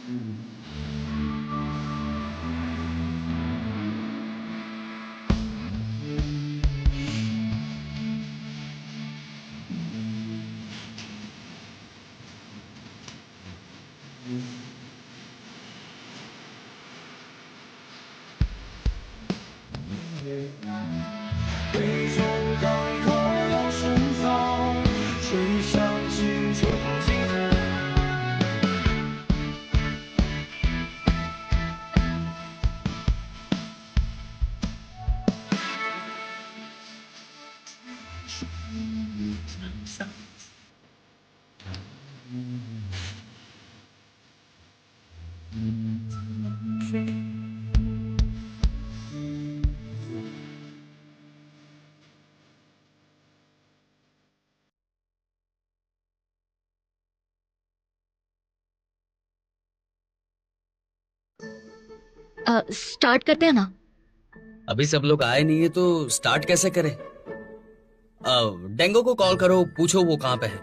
杯中刚一口老生草，水响起春景。स्टार्ट करते हैं ना। अभी सब लोग आए नहीं है तो स्टार्ट कैसे करें? डेंगो को कॉल करो, पूछो वो कहाँ पे है।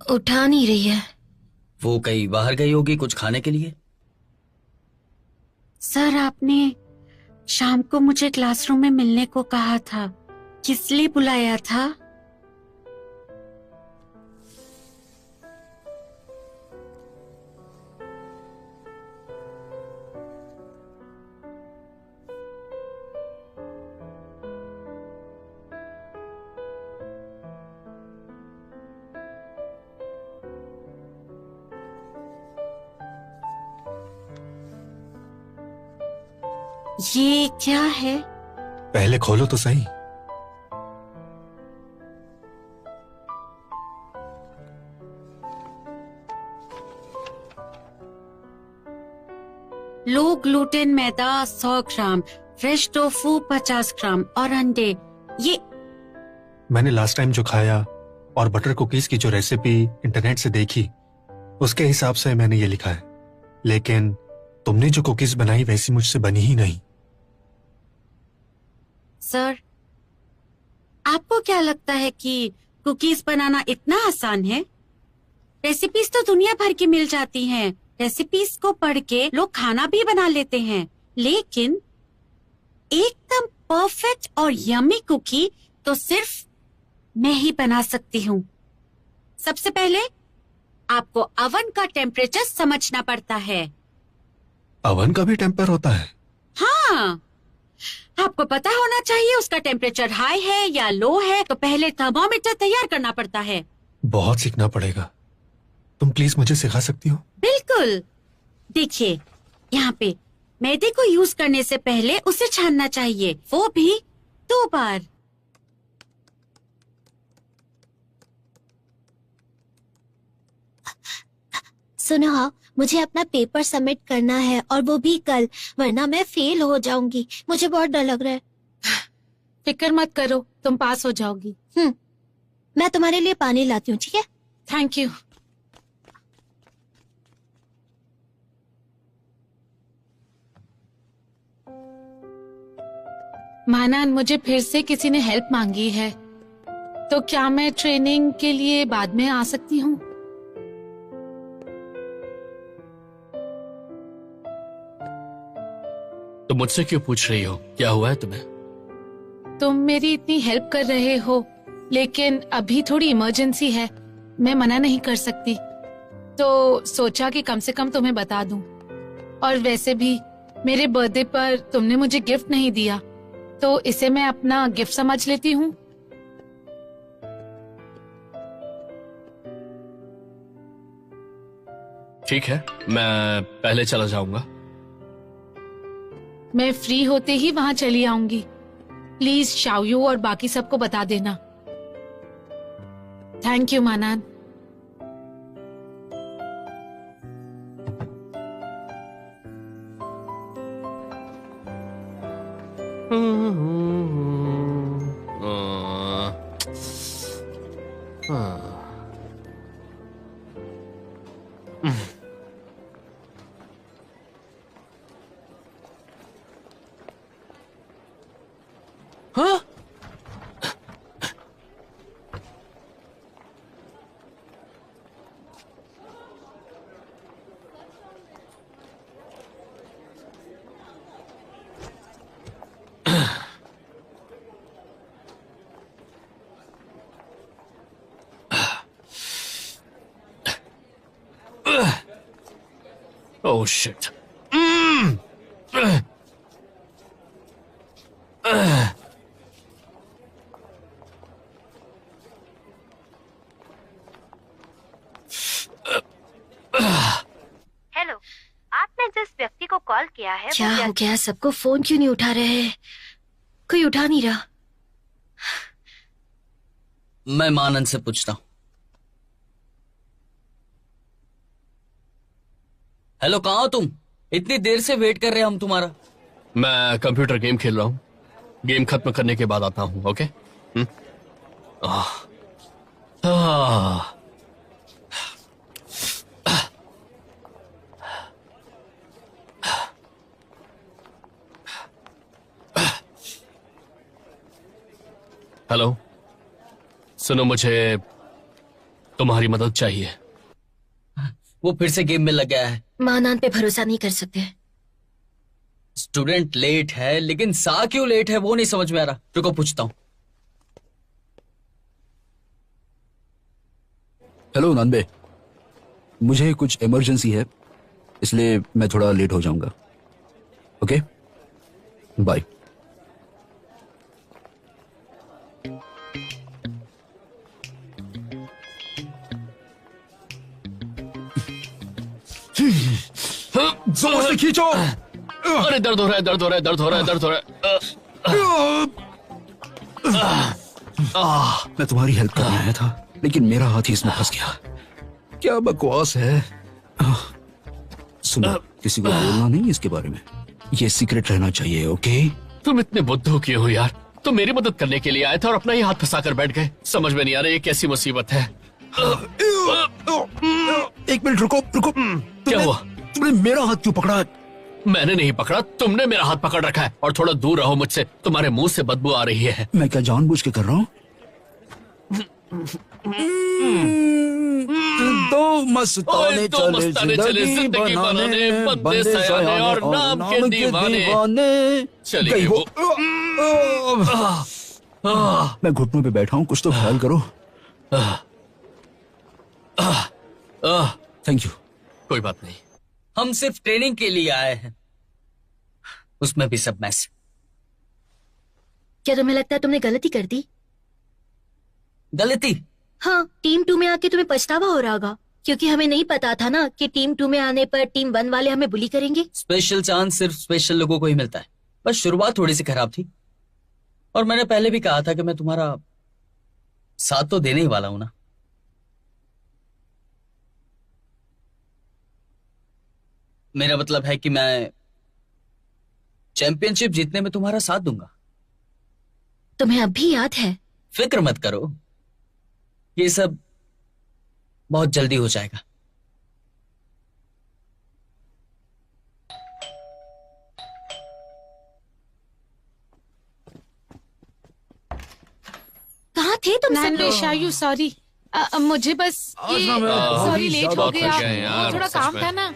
उठा नहीं रही है। वो कहीं बाहर गई होगी कुछ खाने के लिए। सर, आपने शाम को मुझे क्लासरूम में मिलने को कहा था, किस लिए बुलाया था? ये क्या है? पहले खोलो तो सही। लो ग्लूटेन मैदा 100 ग्राम, फ्रेश टोफू 50 ग्राम और अंडे। ये मैंने लास्ट टाइम जो खाया और बटर कुकीज की जो रेसिपी इंटरनेट से देखी, उसके हिसाब से मैंने ये लिखा है, लेकिन तुमने जो कुकीज बनाई वैसी मुझसे बनी ही नहीं। सर, आपको क्या लगता है कि कुकीज बनाना इतना आसान है? रेसिपीज तो दुनिया भर की मिल जाती हैं। रेसिपीज को पढ़ के लोग खाना भी बना लेते हैं, लेकिन एकदम परफेक्ट और यम्मी कुकी तो सिर्फ मैं ही बना सकती हूँ। सबसे पहले आपको अवन का टेम्परेचर समझना पड़ता है। अवन का भी टेम्पर होता है? हाँ, आपको पता होना चाहिए उसका टेम्परेचर हाई है या लो है। तो पहले थर्मोमीटर तैयार करना पड़ता है। बहुत सीखना पड़ेगा। तुम प्लीज मुझे सिखा सकती हो? बिल्कुल। देखिए, यहाँ पे मैदे को यूज करने से पहले उसे छानना चाहिए, वो भी 2 बार। सुनो, हाँ, मुझे अपना पेपर सबमिट करना है और वो भी कल, वरना मैं फेल हो जाऊंगी। मुझे बहुत डर लग रहा है। फिक्र मत करो, तुम पास हो जाओगी। मैं तुम्हारे लिए पानी लाती हूँ, ठीक है? Thank you. मानन, मुझे फिर से किसी ने हेल्प मांगी है, तो क्या मैं ट्रेनिंग के लिए बाद में आ सकती हूँ? तो मुझसे क्यों पूछ रही हो? क्या हुआ है तुम्हें? तुम मेरी इतनी हेल्प कर रहे हो, लेकिन अभी थोड़ी इमरजेंसी है, मैं मना नहीं कर सकती। तो सोचा कि कम से कम तुम्हें बता दूं। और वैसे भी मेरे बर्थडे पर तुमने मुझे गिफ्ट नहीं दिया, तो इसे मैं अपना गिफ्ट समझ लेती हूँ। ठीक है, मैं पहले चला जाऊंगा। मैं फ्री होते ही वहाँ चली आऊंगी। प्लीज शाओयू और बाकी सबको बता देना। थैंक यू मानन। Oh shit. हेलो, आपने जिस व्यक्ति को कॉल किया है क्या वो हो व्यक्ति गया? सबको फोन क्यों नहीं उठा रहे हैं? कोई उठा नहीं रहा। मैं मानन से पूछता हूँ। हेलो, कहाँ हो तुम? इतनी देर से वेट कर रहे हैं हम तुम्हारा। मैं कंप्यूटर गेम खेल रहा हूँ, गेम खत्म करने के बाद आता हूँ। ओके? आह। आह। हेलो, सुनो, मुझे तुम्हारी मदद चाहिए। वो फिर से गेम में लग गया है। मानान पे भरोसा नहीं कर सकते। स्टूडेंट लेट है, लेकिन सा क्यों लेट है वो नहीं समझ में आ रहा। रुको पूछता हूँ। हेलो नानबे, मुझे कुछ इमरजेंसी है, इसलिए मैं थोड़ा लेट हो जाऊंगा। Okay, bye. जोर से खींचो। अरे दर्द हो रहा है, दर्द हो रहा है, दर्द हो रहा है, दर्द हो रहा है। मैं तुम्हारी हेल्प करने आया था, लेकिन मेरा हाथ ही इसमें फंस गया। क्या बकवास है। सुनो, किसी को बोलना नहीं इसके बारे में, ये सीक्रेट रहना चाहिए। ओके? तुम इतने बुद्धू क्यों हो यार? तुम मेरी मदद करने के लिए आए थे और अपना ही हाथ फंसा कर बैठ गए। समझ में नहीं आ रहा ये कैसी मुसीबत है। एक मिनट रुको रुको। क्या हुआ? तुमने मेरा हाथ क्यों पकड़ा? मैंने नहीं पकड़ा, तुमने मेरा हाथ पकड़ रखा है। और थोड़ा दूर रहो मुझसे, तुम्हारे मुंह से बदबू आ रही है। मैं क्या जानबूझ के कर रहा हूँ? दो मस्ताने चले जिंदगी बनाने, बंदे सयाने और नाम के दीवाने। चलिए गई वो। मैं घुटनों पे बैठा हूँ, कुछ तो ख्याल करो। Thank you. कोई बात नहीं। हम सिर्फ ट्रेनिंग के लिए आए हैं, उसमें भी सब मैस। क्या तुम्हें लगता है तुमने गलती कर दी? गलती? हाँ, टीम 2 में आके तुम्हें पछतावा हो रहा होगा, क्योंकि हमें नहीं पता था ना कि टीम 2 में आने पर टीम 1 वाले हमें बुली करेंगे। स्पेशल चांस सिर्फ स्पेशल लोगों को ही मिलता है। बस शुरुआत थोड़ी सी खराब थी, और मैंने पहले भी कहा था कि मैं तुम्हारा साथ तो देने ही वाला हूं ना। मेरा मतलब है कि मैं चैंपियनशिप जीतने में तुम्हारा साथ दूंगा। तुम्हें अब भी याद है? फिक्र मत करो, ये सब बहुत जल्दी हो जाएगा। कहाँ थे तुम सब लोग? शायू सॉरी, मुझे बस ये सॉरी लेट हो गया। वो थोड़ा काम था ना।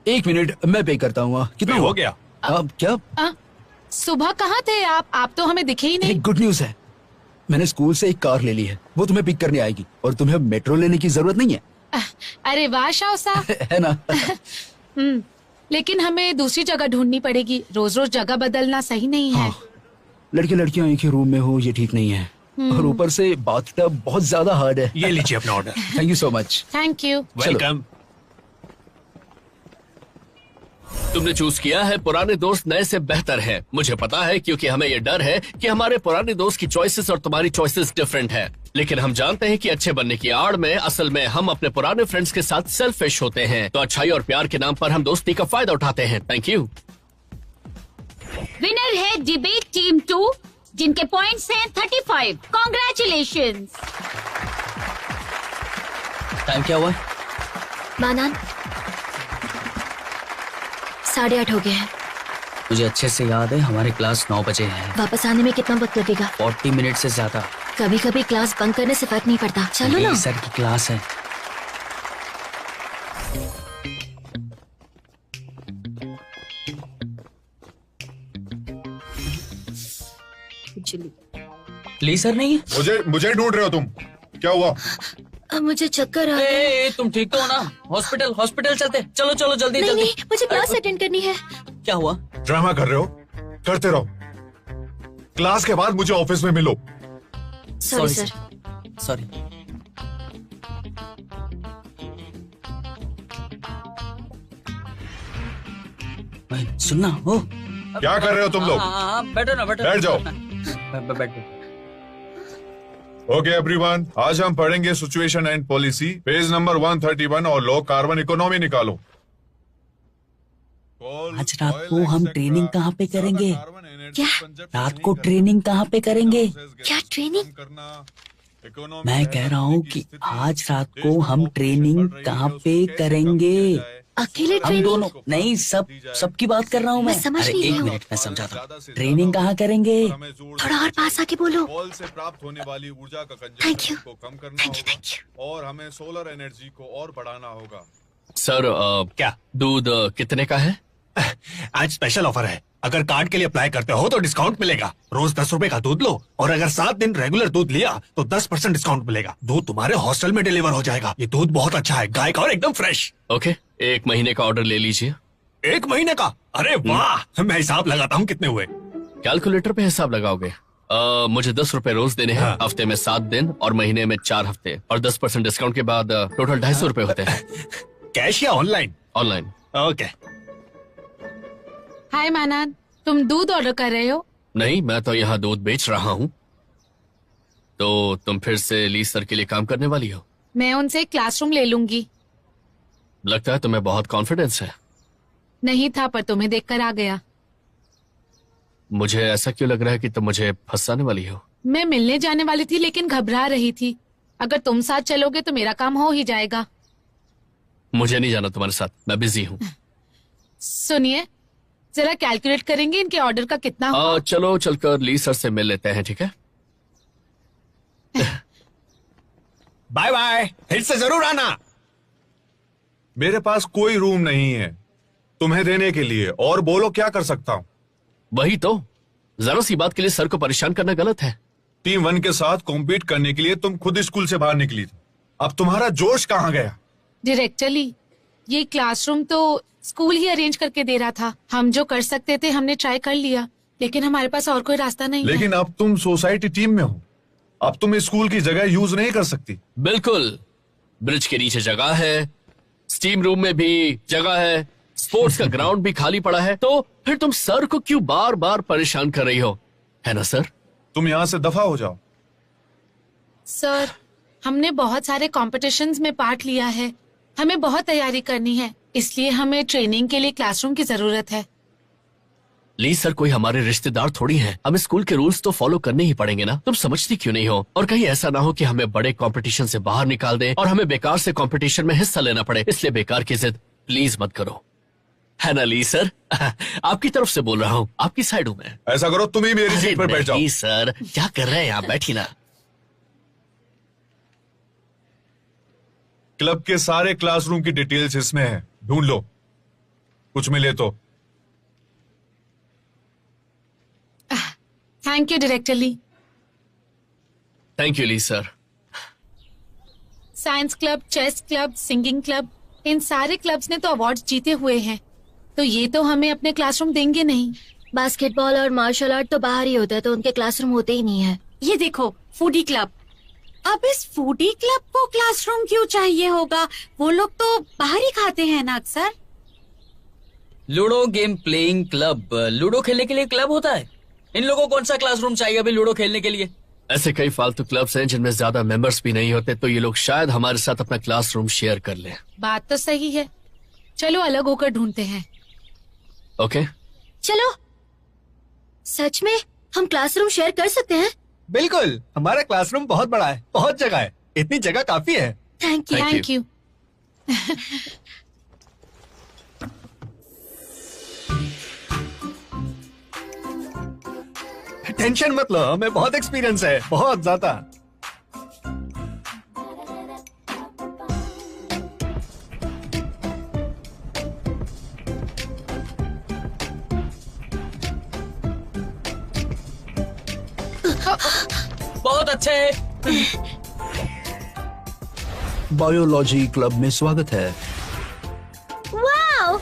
1 मिनट, मैं पे करता हूँ। कितना हो गया? अब क्या? सुबह कहाँ थे आप तो हमें दिखे ही नहीं। एक गुड न्यूज है, मैंने स्कूल से एक कार ले ली है, वो तुम्हें पिक करने आएगी और तुम्हें अब मेट्रो लेने की जरूरत नहीं है। अरे वाह शाओसा। है ना? लेकिन हमें दूसरी जगह ढूंढनी पड़ेगी, रोज रोज जगह बदलना सही नहीं है। लड़के लड़कियां एक ही रूम में हो, ये ठीक नहीं है। और ऊपर से बाथटब बहुत ज्यादा हार्ड है। ये लीजिए अपना order. Thank you so much. Thank you. Welcome. तुमने चूज किया है पुराने दोस्त नए से बेहतर है। मुझे पता है, क्योंकि हमें ये डर है कि हमारे पुराने दोस्त की चॉइसेस और तुम्हारी चॉइसेस डिफरेंट है। लेकिन हम जानते हैं कि अच्छे बनने की आड़ में असल में हम अपने पुराने फ्रेंड्स के साथ सेल्फिश होते हैं। तो अच्छाई और प्यार के नाम पर हम दोस्ती का फायदा उठाते हैं। Thank you. विनर है डिबेट टीम 2, जिनके पॉइंट्स हैं 35। कॉन्ग्रेचुलेशन। टाइम क्या हुआ है? मानान 8:30 हो गए हैं। मुझे अच्छे से याद है, हमारी क्लास 9 बजे है। वापस आने में कितना वक्त लगेगा? 40 मिनट से ज्यादा। कभी कभी क्लास बंक करने से फर्क नहीं पड़ता। चलो ना। सर की क्लास है। ली सर नहीं है? मुझे ढूंढ रहे हो तुम? क्या हुआ? मुझे चक्कर आ रहा है। तुम ठीक तो हो ना? हॉस्पिटल चलते। चलो चलो जल्दी नहीं, जल्दी। नहीं, मुझे क्लास अटेंड करनी है। क्या हुआ? ड्रामा कर रहे हो? करते रहो। क्लास के बाद मुझे ऑफिस में मिलो। Sorry sir. सॉरी। सुनना हो। क्या कर रहे हो तुम लोग? बैठो ना, बैठो। बैठ जाओ। बैठो। ओके एवरीवन, आज हम पढ़ेंगे situation and policy, page number 131 और लो कार्बन इकोनॉमी निकालो। आज रात को हम ट्रेनिंग कहाँ पे करेंगे? क्या? रात को ट्रेनिंग कहाँ पे करेंगे? क्या ट्रेनिंग? मैं कह रहा हूँ कि आज रात को हम ट्रेनिंग कहाँ पे करेंगे? अकेले हम ट्रेनिंग? दोनों नहीं, सबकी बात कर रहा हूँ मैं। समझ अरे नहीं रही एक हूँ। मिनट, मैं समझाता हूँ। ट्रेनिंग कहाँ करेंगे? थोड़ा और पास आके बोलो। बॉल से प्राप्त होने वाली ऊर्जा का Thank you. कंजम्पशन को कम करना Thank you, होगा thank you. और हमें सोलर एनर्जी को और बढ़ाना होगा। सर क्या? दूध कितने का है? आज स्पेशल ऑफर है, अगर कार्ड के लिए अप्लाई करते हो तो डिस्काउंट मिलेगा। रोज 10 रुपए का दूध लो और अगर 7 दिन रेगुलर दूध लिया तो 10% डिस्काउंट मिलेगा। दूध तुम्हारे हॉस्टल में डिलीवर हो जाएगा। ये दूध बहुत अच्छा है, गाय का और एकदम फ्रेश। ओके, 1 महीने का ऑर्डर ले लीजिए। 1 महीने का? अरे वाह, मैं हिसाब लगाता हूँ कितने हुए। कैलकुलेटर पे हिसाब लगाओगे? मुझे 10 रुपए रोज देने हैं। हाँ। हफ्ते में 7 दिन और महीने में 4 हफ्ते और 10% डिस्काउंट के बाद टोटल 250 रुपए होते हैं। कैश या ऑनलाइन? ऑनलाइन। ओके। हाय मानान, तुम दूध ऑर्डर कर रहे हो? नहीं, मैं तो यहाँ दूध बेच रहा हूँ। तो तुम फिर से ली सर के लिए काम करने वाली हो? मैं उनसे एक क्लासरूम ले लूंगी। लगता है तुम्हें बहुत कॉन्फिडेंस है। नहीं था, पर तुम्हें देखकर आ गया। मुझे ऐसा क्यों लग रहा है कि तुम मुझे फंसाने वाली हो? मैं मिलने जाने वाली थी लेकिन घबरा रही थी। अगर तुम साथ चलोगे तो मेरा काम हो ही जाएगा। मुझे नहीं जाना तुम्हारे साथ, मैं बिजी हूँ। सुनिए, जरा कैलकुलेट करेंगे इनके ऑर्डर का कितना हुआ? चलो चलकर ली सर से मिल लेते हैं, ठीक है? बाय बाय, फिर से जरूर आना। मेरे पास कोई रूम नहीं है तुम्हें देने के लिए, और बोलो क्या कर सकता हूँ। वही तो, जरा सी बात के लिए सर को परेशान करना गलत है। टीम 1 के साथ कॉम्पीट करने के लिए तुम खुद स्कूल से बाहर निकली थी, अब तुम्हारा जोश कहाँ गया? डायरेक्टर ली, ये क्लासरूम तो स्कूल ही अरेंज करके दे रहा था। हम जो कर सकते थे हमने ट्राई कर लिया, लेकिन हमारे पास और कोई रास्ता नहीं है। लेकिन अब तुम सोसाइटी टीम में हो, अब तुम स्कूल की जगह यूज नहीं कर सकती। बिल्कुल, ब्रिज के नीचे जगह है, स्टीम रूम में भी जगह है, स्पोर्ट्स का ग्राउंड भी खाली पड़ा है। तो फिर तुम सर को क्यों बार बार परेशान कर रही हो, है ना सर? तुम यहाँ से दफा हो जाओ। सर, हमने बहुत सारे कॉम्पिटिशन्स में पार्ट लिया है, हमें बहुत तैयारी करनी है, इसलिए हमें ट्रेनिंग के लिए क्लासरूम की जरूरत है। ली सर कोई हमारे रिश्तेदार थोड़ी हैं, हमें स्कूल के रूल्स तो फॉलो करने ही पड़ेंगे ना। तुम समझती क्यों नहीं हो? और कहीं ऐसा ना हो कि हमें बड़े कंपटीशन से बाहर निकाल दें और हमें बेकार से कंपटीशन में हिस्सा लेना पड़े। इसलिए बेकार की जिद प्लीज मत करो, है ना ली सर? आपकी तरफ से बोल रहा हूँ, आपकी साइड हूँ मैं। ऐसा करो, तुम ही मेरी सीट पर बैठ जाओ। सर क्या कर रहे हैं आप, बैठी ना। क्लब के सारे क्लासरूम की डिटेल्स इसमें है, ढूंढ लो। कुछ मिले तो। Thank you director Lee. Thank you Lee sir. Science club, chess club, singing club, इन सारे क्लब्स ने तो अवार्ड्स जीते हुए हैं, तो ये तो हमें अपने क्लासरूम देंगे नहीं। बास्केटबॉल और मार्शल आर्ट तो बाहर ही होता है, तो उनके क्लासरूम होते ही नहीं है। ये देखो फूडी क्लब। अब इस फूडी क्लब को क्लासरूम क्यों चाहिए होगा? वो लोग तो बाहर ही खाते हैं ना अक्सर। Ludo game playing club, ludo खेलने के लिए क्लब होता है। इन लोगों को कौन सा क्लासरूम चाहिए अभी लूडो खेलने के लिए? ऐसे कई फालतू क्लब्स हैं जिनमें ज्यादा मेंबर्स भी नहीं होते, तो ये लोग शायद हमारे साथ अपना क्लासरूम शेयर कर लें। बात तो सही है, चलो अलग होकर ढूंढते हैं। ओके चलो। सच में हम क्लासरूम शेयर कर सकते हैं? बिल्कुल, हमारा क्लासरूम बहुत बड़ा है, बहुत जगह है, इतनी जगह काफी है। Thank you. Thank you. Tension मत लो, हमें बहुत एक्सपीरियंस है, बहुत ज्यादा। बहुत अच्छे है। बायोलॉजी क्लब में स्वागत है। वाओ!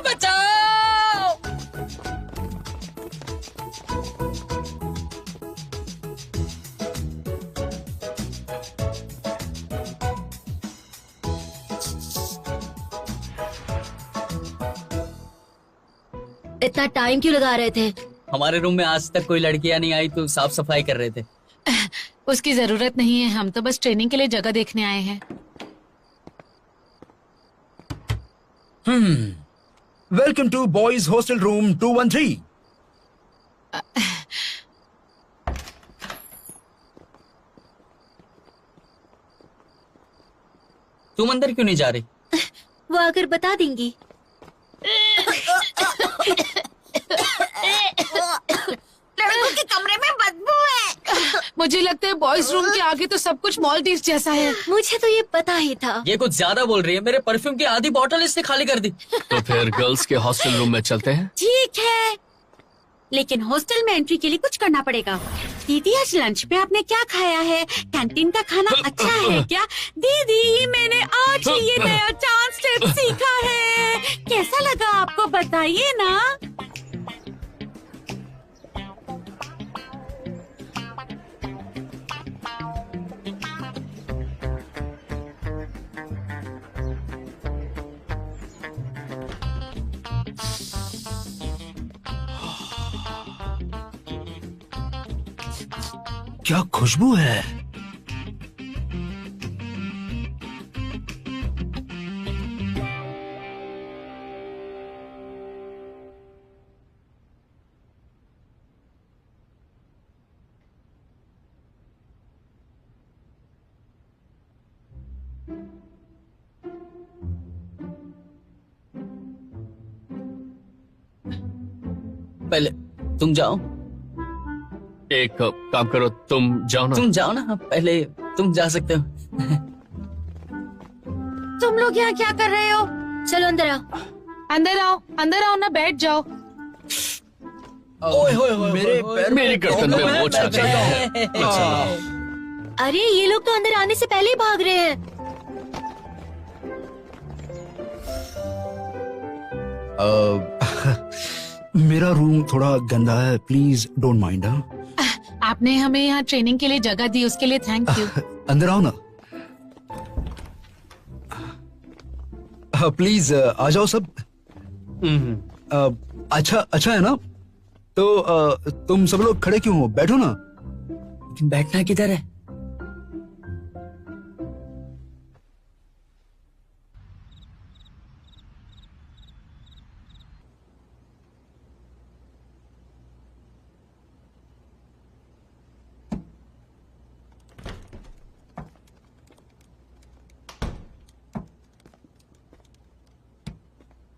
बचाओ! इतना टाइम क्यों लगा रहे थे? हमारे रूम में आज तक कोई लड़कियां नहीं आई, तो साफ सफाई कर रहे थे। उसकी जरूरत नहीं है, हम तो बस ट्रेनिंग के लिए जगह देखने आए हैं। Welcome to boys hostel room 213। तुम अंदर क्यों नहीं जा रही? वो आकर बता देंगी। लड़कों के कमरे में बदबू है। मुझे लगता है बॉयज रूम के आगे तो सब कुछ मॉलडीव्स जैसा है। मुझे तो ये पता ही था। ये कुछ ज्यादा बोल रही है, मेरे परफ्यूम की आधी बोतल इसने खाली कर दी। तो फिर गर्ल्स के हॉस्टल रूम में चलते हैं। ठीक है, लेकिन हॉस्टल में एंट्री के लिए कुछ करना पड़ेगा। दीदी आज लंच पे आपने क्या खाया है? कैंटीन का खाना अच्छा है क्या? दीदी मैंने आज ही ये नया डांस स्टेप सीखा है, कैसा लगा आपको बताइए ना। क्या खुशबू है। पहले तुम जाओ। एक काम करो, तुम जाओ ना। तुम जाओ ना, पहले तुम जा सकते हो। तुम लोग यहाँ क्या कर रहे हो? चलो अंदर आओ। अंदर आओ, अंदर आओ ना, बैठ जाओ। ओए होए होए, मेरे पैर मेरी गर्दन में मोच आ गई है। अरे ये लोग तो अंदर आने से पहले ही भाग रहे हैं। मेरा रूम थोड़ा गंदा है, प्लीज डोंट माइंड। आपने हमें यहाँ ट्रेनिंग के लिए जगह दी, उसके लिए थैंक यू। अंदर आओ ना। प्लीज आ जाओ सब। अच्छा है ना? तो तुम सब लोग खड़े क्यों हो? बैठो ना। बैठना किधर है?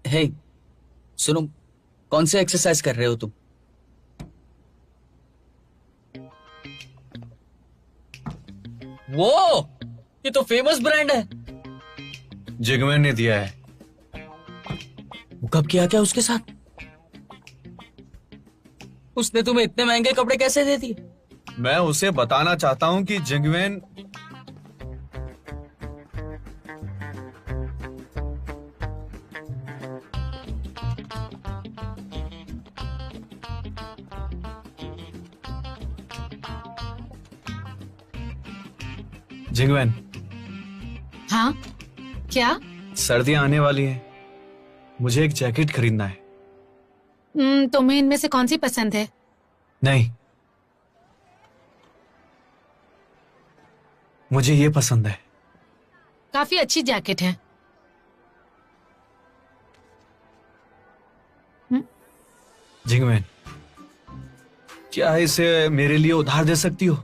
हे, सुनो, कौन से एक्सरसाइज कर रहे हो तुम? वो ये तो फेमस ब्रांड है। जिगमैन ने दिया है। वो कब किया क्या उसके साथ? उसने तुम्हें इतने महंगे कपड़े कैसे दे दिए? मैं उसे बताना चाहता हूं कि जिगमैन जिगमैन, हाँ क्या? सर्दियां आने वाली हैं, मुझे एक जैकेट खरीदना है। तुम्हें इनमें से कौन सी पसंद है? नहीं, मुझे ये पसंद है। काफी अच्छी जैकेट है। जिगमैन, क्या इसे मेरे लिए उधार दे सकती हो?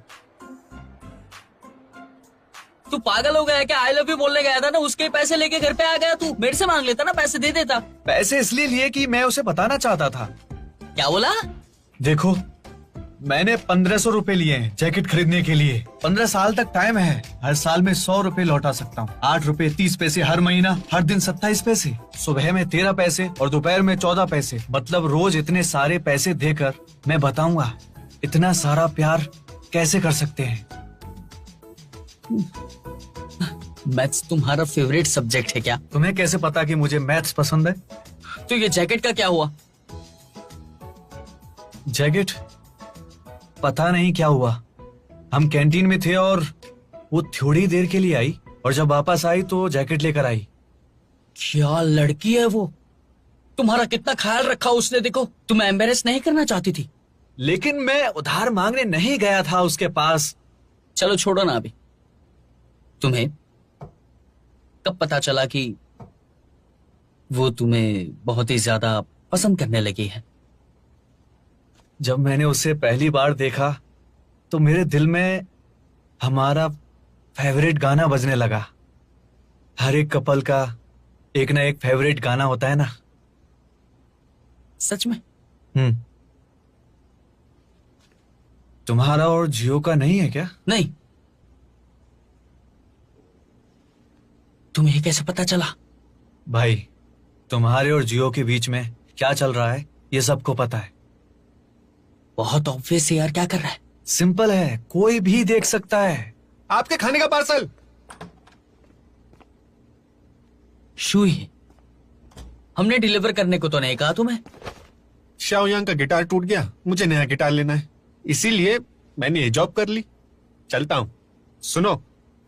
तू पागल हो गया क्या? आई लव यू बोलने गया था ना, उसके पैसे लेके घर पे आ गया तू। मेरे से मांग लेता ना, पैसे दे देता। पैसे इसलिए लिए कि मैं उसे बताना चाहता था। क्या बोला? देखो, मैंने 1500 रुपए लिए हैं जैकेट खरीदने के लिए। 15 साल तक टाइम है, हर साल में 100 रुपए लौटा सकता हूँ। 8 रुपए 30 पैसे हर महीना, हर दिन 27 पैसे, सुबह में 13 पैसे और दोपहर में 14 पैसे। मतलब रोज इतने सारे पैसे देकर मैं बताऊंगा इतना सारा प्यार कैसे कर सकते हैं। मैथ्स तुम्हारा फेवरेट सब्जेक्ट है क्या? तुम्हें कैसे पता कि मुझे मैथ्स पसंद है? तो ये जैकेट का क्या हुआ? जैकेट पता नहीं क्या हुआ। हम कैंटीन में थे और वो थोड़ी देर के लिए आई और जब वापस आई तो जैकेट लेकर आई। क्या लड़की है वो! तुम्हारा कितना ख्याल रखा उसने। देखो, तुम्हें एम्बेरेस नहीं करना चाहती थी। लेकिन मैं उधार मांगने नहीं गया था उसके पास। चलो छोड़ो ना अभी। तुम्हें कब पता चला कि वो तुम्हें बहुत ही ज्यादा पसंद करने लगी है? जब मैंने उसे पहली बार देखा तो मेरे दिल में हमारा फेवरेट गाना बजने लगा। हर एक कपल का एक ना एक फेवरेट गाना होता है ना। सच में? तुम्हारा और जियो का नहीं है क्या? नहीं। तुम्हें ये कैसे पता चला? भाई, तुम्हारे और जियो के बीच में क्या चल रहा है ये सबको पता है। बहुत ऑब्वियस है यार, क्या कर रहा है? सिंपल है, कोई भी देख सकता है। आपके खाने का पार्सल। शुई, हमने डिलीवर करने को तो नहीं कहा तुम्हें। शाओयांग का गिटार टूट गया, मुझे नया गिटार लेना है, इसीलिए मैंने ये जॉब कर ली। चलता हूँ। सुनो,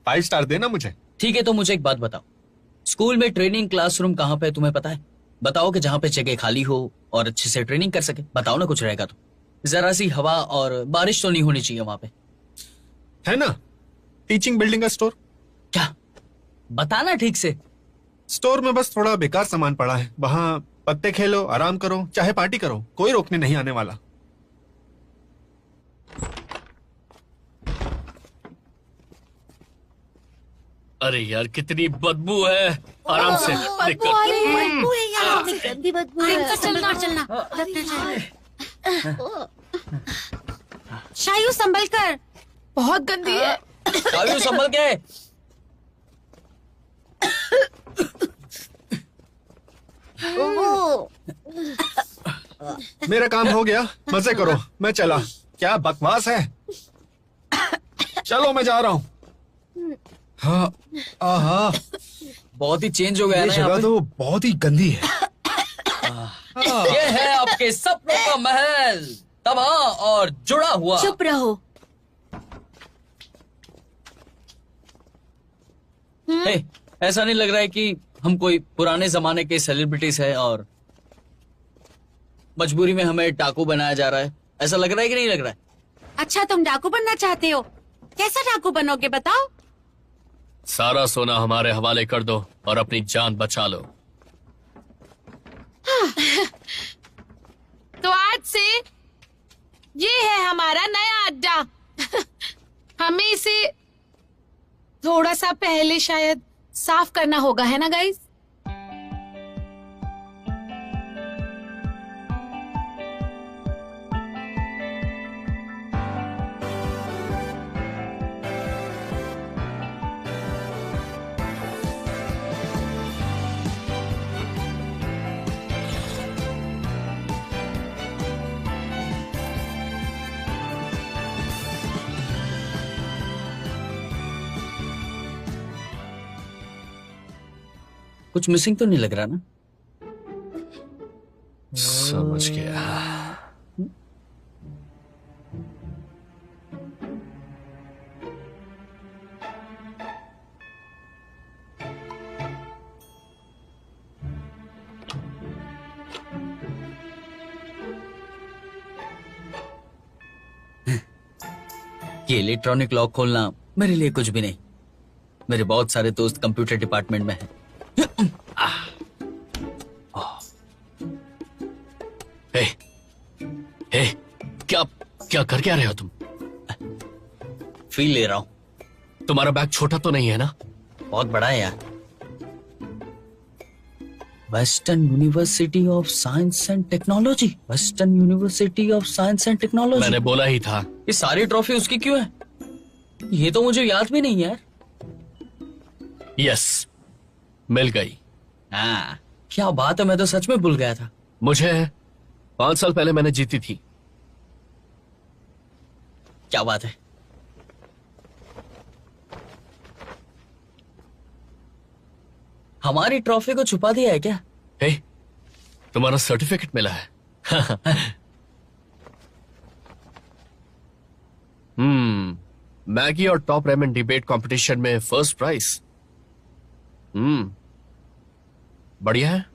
5 स्टार देना मुझे। ठीक है, तो मुझे एक बात बताओ, स्कूल में ट्रेनिंग क्लासरूम कहाँ पे तुम्हें पता है? बताओ कि जहाँ पे जगह खाली हो और अच्छे से ट्रेनिंग कर सके। बताओ ना, कुछ रहेगा तो। जरा सी हवा और बारिश तो नहीं होनी चाहिए वहां पे। है ना टीचिंग बिल्डिंग का स्टोर? क्या? बताना ठीक से। स्टोर में बस थोड़ा बेकार सामान पड़ा है, वहाँ पत्ते खेलो, आराम करो, चाहे पार्टी करो, कोई रोकने नहीं आने वाला। अरे यार, कितनी बदबू है। आराम से बदबू आ रही है, बदबू है यार, कितनी गंदी बदबू है। चलना चलना शायू संभल कर, बहुत गंदी है। शायू संभल के। मेरा काम हो गया, मजे करो, मैं चला। क्या बकवास है। चलो मैं जा रहा हूँ। हाँ, आहा, बहुत ही चेंज हो गया ये ना यहाँ जगह पे। तो बहुत ही गंदी है। ये है आपके सपनों का महल, तबाह और जुड़ा हुआ। चुप रहो। हे, ऐसा नहीं लग रहा है कि हम कोई पुराने जमाने के सेलिब्रिटीज है और मजबूरी में हमें डाकू बनाया जा रहा है? ऐसा लग रहा है कि नहीं लग रहा है? अच्छा, तुम डाकू बनना चाहते हो? कैसा डाकू बनोगे बताओ? सारा सोना हमारे हवाले कर दो और अपनी जान बचा लो। तो आज से ये है हमारा नया अड्डा। हमें इसे थोड़ा सा पहले शायद साफ करना होगा, है ना गाइस? कुछ मिसिंग तो नहीं लग रहा ना? समझ गया। ये इलेक्ट्रॉनिक लॉक खोलना मेरे लिए कुछ भी नहीं। मेरे बहुत सारे दोस्त कंप्यूटर डिपार्टमेंट में हैं। हे, हे, क्या क्या कर क्या रहे हो तुम? फील ले रहा हूं। तुम्हारा बैग छोटा तो नहीं है ना? बहुत बड़ा है यार। Western university of science and technology. Western university of science and technology. मैंने बोला ही था। ये सारी ट्रॉफी उसकी क्यों है? ये तो मुझे याद भी नहीं यार। यस, मिल गई। हाँ, क्या बात है, मैं तो सच में भूल गया था। मुझे 5 साल पहले मैंने जीती थी। क्या बात है? हमारी ट्रॉफी को छुपा दिया है क्या? हे, तुम्हारा सर्टिफिकेट मिला है। मैगी और टॉप रेमन डिबेट कंपटीशन में फर्स्ट प्राइज। बढ़िया है।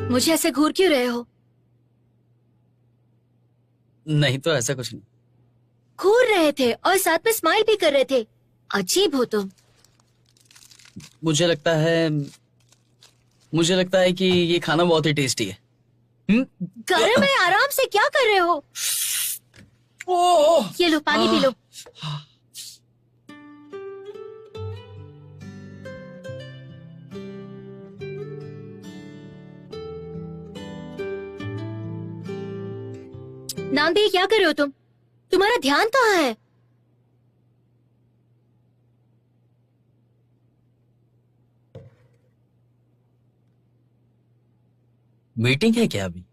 मुझे ऐसे घूर क्यों रहे हो? नहीं तो ऐसा कुछ नहीं। घूर रहे थे और साथ में स्माइल भी कर रहे थे। अजीब हो तुम। मुझे लगता है कि ये खाना बहुत ही टेस्टी है। गरम है, आराम से क्या कर रहे हो? ये लो, पानी पी लो। नाम भी क्या कर रहे हो तुम? तुम्हारा ध्यान कहाँ है? मीटिंग है क्या अभी?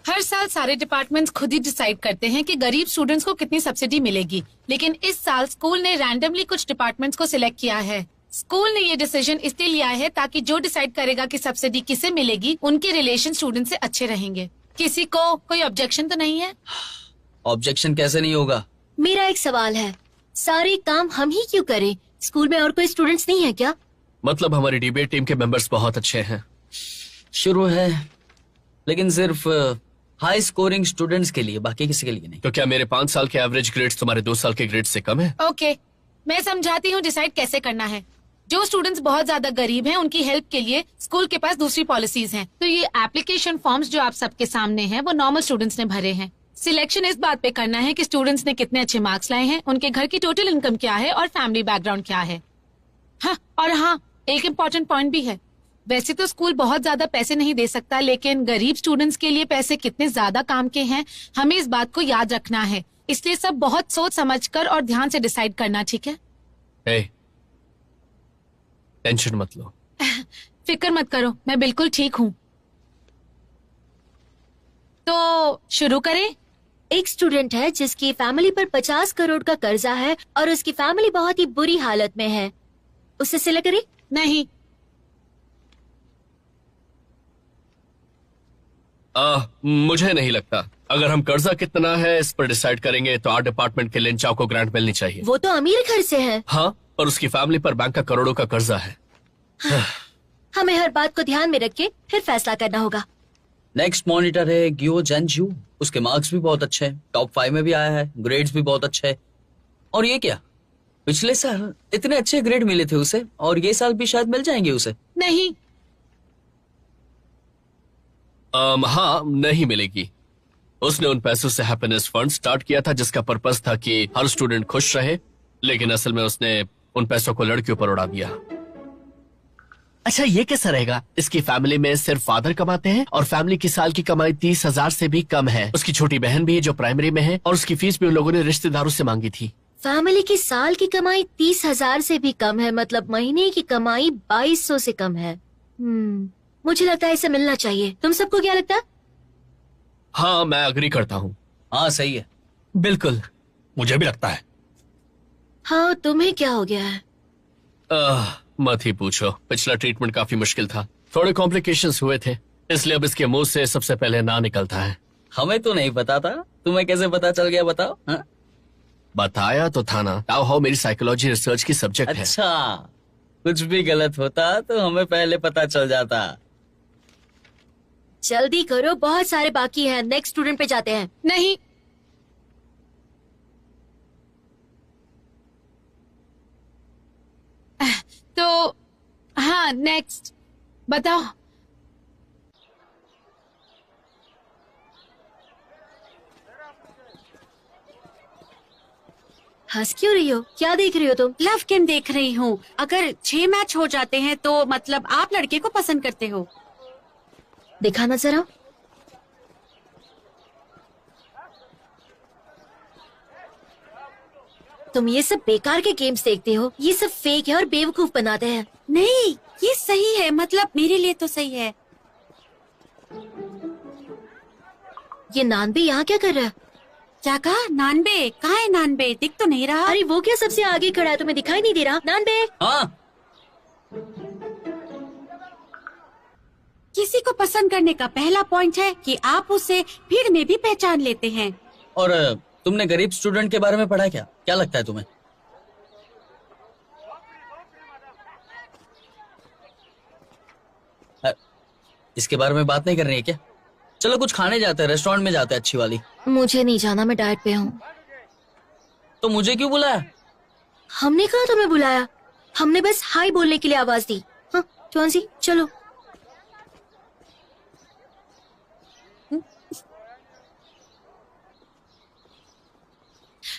हर साल सारे डिपार्टमेंट्स खुद ही डिसाइड करते हैं कि गरीब स्टूडेंट्स को कितनी सब्सिडी मिलेगी, लेकिन इस साल स्कूल ने रैंडमली कुछ डिपार्टमेंट्स को सिलेक्ट किया है। स्कूल ने ये डिसीजन इसलिए लिया है ताकि जो डिसाइड करेगा कि सब्सिडी किसे मिलेगी, उनके रिलेशन स्टूडेंट से अच्छे रहेंगे। किसी को कोई ऑब्जेक्शन तो नहीं है? ऑब्जेक्शन कैसे नहीं होगा? मेरा एक सवाल है, सारे काम हम ही क्यों करें? स्कूल में और कोई स्टूडेंट्स नहीं है क्या? मतलब हमारी डिबेट टीम के मेंबर्स बहुत अच्छे हैं। शुरू है, लेकिन सिर्फ हाई स्कोरिंग स्टूडेंट्स के लिए, बाकी किसी के लिए नहीं। तो क्या मेरे 5 साल के एवरेज ग्रेड्स तुम्हारे 2 साल के ग्रेड से कम है? ओके, मैं समझाती हूँ डिसाइड कैसे करना है। जो स्टूडेंट्स बहुत ज्यादा गरीब हैं उनकी हेल्प के लिए स्कूल के पास दूसरी पॉलिसीज हैं। तो ये एप्लीकेशन फॉर्म्स जो आप सबके सामने हैं वो नॉर्मल स्टूडेंट्स ने भरे हैं। सिलेक्शन इस बात पे करना है कि स्टूडेंट्स ने कितने अच्छे मार्क्स लाए हैं, उनके घर की टोटल इनकम क्या है और फैमिली बैकग्राउंड क्या है। हाँ, एक इम्पोर्टेंट पॉइंट भी है। वैसे तो स्कूल बहुत ज्यादा पैसे नहीं दे सकता, लेकिन गरीब स्टूडेंट्स के लिए पैसे कितने ज्यादा काम के हैं हमें इस बात को याद रखना है। इसलिए सब बहुत सोच समझकर और ध्यान से डिसाइड करना, ठीक है? टेंशन मत लो। फिक्र मत करो, मैं बिल्कुल ठीक हूँ। तो शुरू करें? एक स्टूडेंट है जिसकी फैमिली पर 50 करोड़ का कर्जा है और उसकी फैमिली बहुत ही बुरी हालत में है। उसे सिलेक्ट करें? नहीं। मुझे नहीं लगता। अगर हम कर्जा कितना है इस पर डिसाइड करेंगे तो आर्ट डिपार्टमेंट के लिन चाओ को ग्रांट मिलनी चाहिए। वो तो अमीर घर से है। हाँ, पर उसकी फैमिली पर बैंक का करोड़ों का कर्जा है। हमें हर बात को ध्यान में रख के फिर फैसला करना होगा। नेक्स्ट मॉनिटर है ग्यो जेनजू। उसके मार्क्स भी बहुत अच्छे हैं, टॉप 5 में भी आया है, ग्रेड्स भी बहुत अच्छे हैं। और ये क्या, पिछले साल इतने अच्छे ग्रेड मिले थे उसे और ये साल भी शायद मिल जाएंगे उसे। नहीं। हाँ, नहीं मिलेगी। उसने उन पैसों से हैप्पीनेस फंड स्टार्ट किया था जिसका पर्पस था कि हर स्टूडेंट खुश रहे, लेकिन असल में उसने उन पैसों को लड़कियों पर उड़ा दिया। अच्छा, ये कैसा रहेगा? इसकी फैमिली में सिर्फ फादर कमाते हैं और फैमिली की साल की कमाई 30,000 से भी कम है। उसकी छोटी बहन भी है जो प्राइमरी में है और उसकी फीस भी उन लोगों ने रिश्तेदारों से मांगी थी। फैमिली की साल की कमाई 30,000 से भी कम है, मतलब महीने की कमाई 2200 से कम है। मुझे लगता है इसे मिलना चाहिए। तुम सबको क्या लगता है? हाँ, मैं अग्री करता हूँ। हाँ, सही है। बिल्कुल, मुझे भी लगता है। हाँ, तुम्हें क्या हो गया है? मत ही पूछो। पिछला ट्रीटमेंट काफी मुश्किल था, थोड़े कॉम्प्लिकेशंस हुए थे, इसलिए अब इसके मुंह से सबसे पहले ना निकलता है। हमें तो नहीं पता था, तुम्हें कैसे पता चल गया बताओ? हाँ? बताया तो था ना, हाउ मेरी साइकोलॉजी रिसर्च की सब्जेक्ट है। अच्छा, कुछ भी गलत होता तो हमें पहले पता चल जाता। जल्दी करो, बहुत सारे बाकी हैं। नेक्स्ट स्टूडेंट पे जाते हैं। नहीं। तो हाँ, नेक्स्ट बताओ। हंस क्यों रही हो? क्या देख रही हो तुम? लव गेम देख रही हूँ। अगर 6 मैच हो जाते हैं तो मतलब आप लड़के को पसंद करते हो। दिखाना जरा। तुम ये सब बेकार के गेम्स देखते हो, ये सब फेक है और बेवकूफ बनाते हैं। नहीं, ये सही है, मतलब मेरे लिए तो सही है। ये नानबे यहाँ क्या कर रहा है? क्या कहा? नानबे? कहाँ है नानबे? दिख तो नहीं रहा। अरे वो क्या सबसे आगे खड़ा है, तुम्हें दिखाई नहीं दे रहा? नानबे। हाँ। किसी को पसंद करने का पहला पॉइंट है कि आप उसे भीड़ में भी पहचान लेते हैं। और तुमने गरीब स्टूडेंट के बारे में पढ़ा क्या? क्या लगता है तुम्हें? इसके बारे में बात नहीं कर रही है क्या? चलो कुछ खाने जाते हैं, रेस्टोरेंट में जाते हैं अच्छी वाली। मुझे नहीं जाना, मैं डाइट पे हूँ। तो मुझे क्यों बुलाया? हमने कहा तुम्हें बुलाया, हमने बस हाय बोलने के लिए आवाज दी। हाँ, ट्वांसी चलो।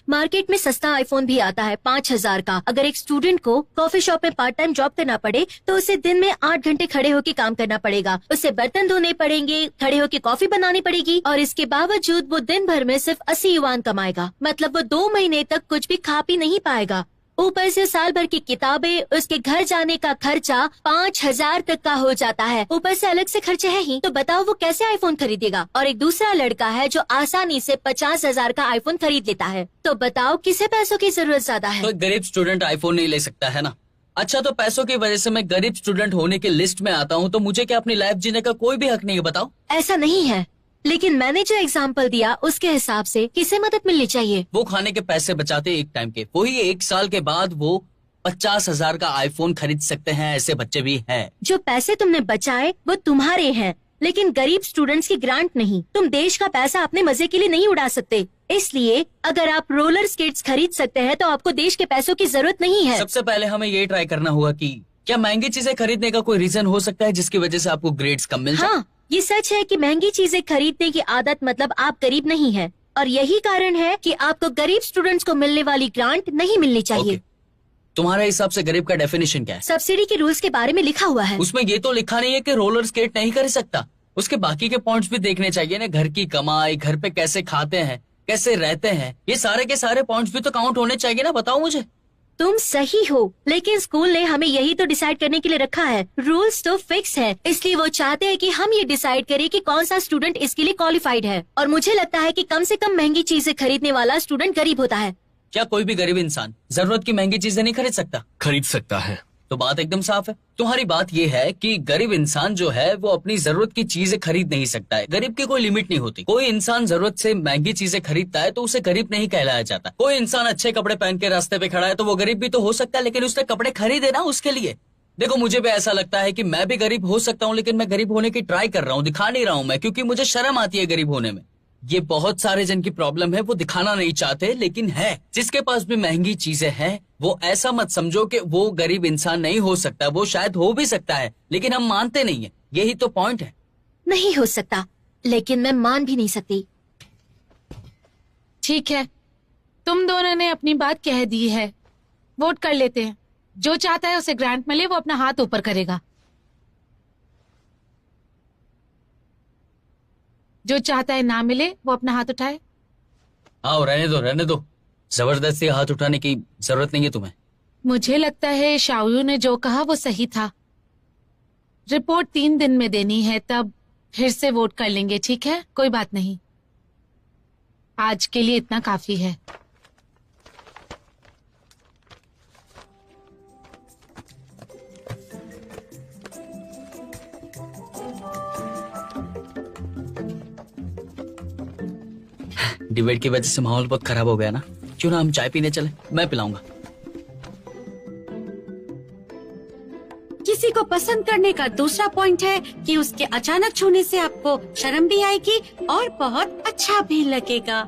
मार्केट में सस्ता आईफोन भी आता है 5,000 का। अगर एक स्टूडेंट को कॉफी शॉप में पार्ट टाइम जॉब करना पड़े तो उसे दिन में 8 घंटे खड़े होकर काम करना पड़ेगा। उसे बर्तन धोने पड़ेंगे, खड़े होकर कॉफी बनानी पड़ेगी और इसके बावजूद वो दिन भर में सिर्फ 80 युआन कमाएगा। मतलब वो 2 महीने तक कुछ भी खा पी नहीं पाएगा। ऊपर से साल भर की किताबें, उसके घर जाने का खर्चा 5,000 तक का हो जाता है। ऊपर से अलग से खर्चे है ही। तो बताओ वो कैसे आईफोन खरीदेगा? और एक दूसरा लड़का है जो आसानी से 50,000 का आईफोन खरीद लेता है। तो बताओ किसे पैसों की जरूरत ज्यादा है? तो एक गरीब स्टूडेंट आईफोन नहीं ले सकता है ना? अच्छा, तो पैसों की वजह से मैं गरीब स्टूडेंट होने की लिस्ट में आता हूँ तो मुझे क्या अपनी लाइफ जीने का कोई भी हक नहीं है? बताओ। ऐसा नहीं है, लेकिन मैंने जो एग्जाम्पल दिया उसके हिसाब से किसे मदद मिलनी चाहिए? वो खाने के पैसे बचाते एक टाइम के, वही 1 साल के बाद वो 50,000 का आईफोन खरीद सकते हैं। ऐसे बच्चे भी हैं। जो पैसे तुमने बचाए वो तुम्हारे हैं, लेकिन गरीब स्टूडेंट्स की ग्रांट नहीं। तुम देश का पैसा अपने मजे के लिए नहीं उड़ा सकते। इसलिए अगर आप रोलर स्केट्स खरीद सकते हैं तो आपको देश के पैसों की जरूरत नहीं है। सबसे पहले हमें ये ट्राई करना होगा कि क्या महंगी चीजें खरीदने का कोई रीजन हो सकता है जिसकी वजह से आपको ग्रेड्स कम मिल जाए? हाँ, ये सच है कि महंगी चीजें खरीदने की आदत मतलब आप गरीब नहीं है, और यही कारण है कि आपको गरीब स्टूडेंट्स को मिलने वाली ग्रांट नहीं मिलनी चाहिए। तुम्हारे हिसाब से गरीब का डेफिनेशन क्या है? सब्सिडी के रूल्स के बारे में लिखा हुआ है। उसमें ये तो लिखा नहीं है कि रोलर स्केट नहीं कर सकता। उसके बाकी के पॉइंट्स भी देखने चाहिए ना, घर की कमाई, घर पे कैसे खाते हैं, कैसे रहते हैं, ये सारे के सारे पॉइंट्स भी तो काउंट होने चाहिए ना। बताओ मुझे। तुम सही हो, लेकिन स्कूल ने हमें यही तो डिसाइड करने के लिए रखा है। रूल्स तो फिक्स है, इसलिए वो चाहते हैं कि हम ये डिसाइड करें कि कौन सा स्टूडेंट इसके लिए क्वालिफाइड है। और मुझे लगता है कि कम से कम महंगी चीजें खरीदने वाला स्टूडेंट गरीब होता है। क्या कोई भी गरीब इंसान जरूरत की महंगी चीजें नहीं खरीद सकता? खरीद सकता है। तो बात एकदम साफ है। तुम्हारी बात ये है कि गरीब इंसान जो है वो अपनी जरूरत की चीजें खरीद नहीं सकता है। गरीब की कोई लिमिट नहीं होती। कोई इंसान जरूरत से महंगी चीजें खरीदता है तो उसे गरीब नहीं कहलाया जाता। कोई इंसान अच्छे कपड़े पहन के रास्ते पे खड़ा है तो वो गरीब भी तो हो सकता है, लेकिन उसने कपड़े खरीदे ना उसके लिए। देखो, मुझे भी ऐसा लगता है कि मैं भी गरीब हो सकता हूँ, लेकिन मैं गरीब होने की ट्राई कर रहा हूँ, दिखा नहीं रहा हूँ मैं, क्योंकि मुझे शर्म आती है गरीब होने में। ये बहुत सारे जन की प्रॉब्लम है, वो दिखाना नहीं चाहते, लेकिन है। जिसके पास भी महंगी चीजें हैं वो ऐसा मत समझो कि वो गरीब इंसान नहीं हो सकता। वो शायद हो भी सकता है, लेकिन हम मानते नहीं है। यही तो पॉइंट है। नहीं हो सकता, लेकिन मैं मान भी नहीं सकती। ठीक है, तुम दोनों ने अपनी बात कह दी है। वोट कर लेते हैं। जो चाहता है उसे ग्रांट मिले वो अपना हाथ ऊपर करेगा। जो चाहता है ना मिले वो अपना हाथ उठाए। आओ, रहने दो रहने दो। जबरदस्ती हाथ उठाने की जरूरत नहीं है तुम्हें। मुझे लगता है शाओयू ने जो कहा वो सही था। रिपोर्ट 3 दिन में देनी है, तब फिर से वोट कर लेंगे। ठीक है, कोई बात नहीं। आज के लिए इतना काफी है। डिबेट की वजह से माहौल बहुत खराब हो गया ना। क्यों ना हम चाय पीने चले? मैं पिलाऊंगा। किसी को पसंद करने का दूसरा पॉइंट है कि उसके अचानक छूने से आपको शर्म भी आएगी और बहुत अच्छा भी लगेगा।